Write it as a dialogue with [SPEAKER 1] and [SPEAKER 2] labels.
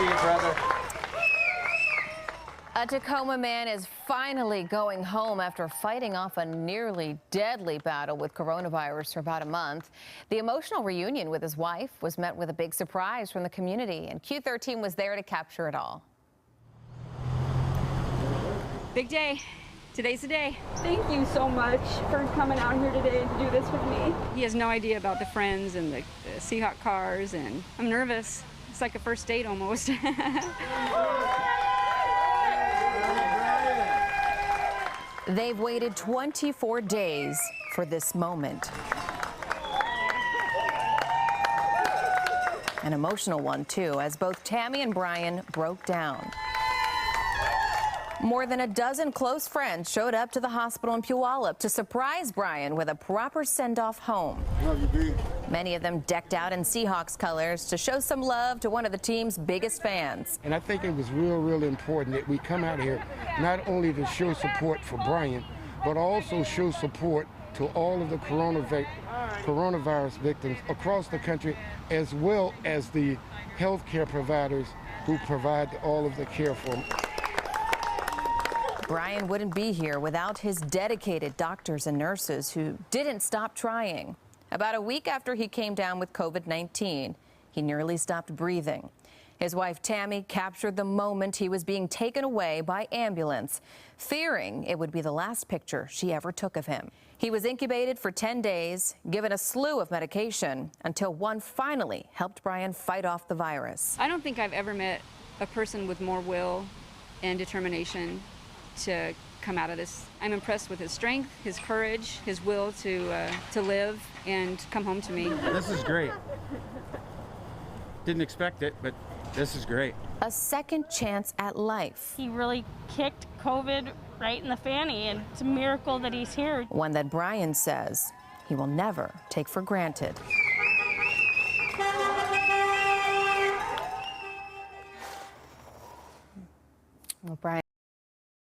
[SPEAKER 1] see you, brother.
[SPEAKER 2] A Tacoma man is finally going home after fighting off a nearly deadly battle with coronavirus for about a month. The emotional reunion with his wife was met with a big surprise from the community, and Q13 was there to capture it all.
[SPEAKER 3] Big day. Today's the day.
[SPEAKER 4] Thank you so much for coming out here today to do this with me.
[SPEAKER 3] He has no idea about the friends and the Seahawk cars, and I'm nervous. It's like a first date almost.
[SPEAKER 2] They've waited 24 days for this moment. An emotional one, too, as both Tammy and Brian broke down. More than a dozen close friends showed up to the hospital in Puyallup to surprise Brian with a proper send-off home.
[SPEAKER 5] Love you, B.
[SPEAKER 2] Many of them decked out in Seahawks colors to show some love to one of the team's biggest fans.
[SPEAKER 6] And I think it was really important that we come out here not only to show support for Brian, but also show support to all of the coronavirus victims across the country, as well as the healthcare providers who provide all of the care for them.
[SPEAKER 2] Brian wouldn't be here without his dedicated doctors and nurses who didn't stop trying. About a week after he came down with COVID-19, he nearly stopped breathing. His wife Tammy captured the moment he was being taken away by ambulance, fearing it would be the last picture she ever took of him. He was incubated for 10 days, given a slew of medication, until one finally helped Brian fight off the virus.
[SPEAKER 3] I don't think I've ever met a person with more will and determination to come out of this. I'm impressed with his strength, his courage, his will to live and come home to me.
[SPEAKER 1] This is great. Didn't expect it, but this is great.
[SPEAKER 2] A second chance at life.
[SPEAKER 7] He really kicked COVID right in the fanny, and it's a miracle that he's here.
[SPEAKER 2] One that Brian says he will never take for granted. Well, Brian.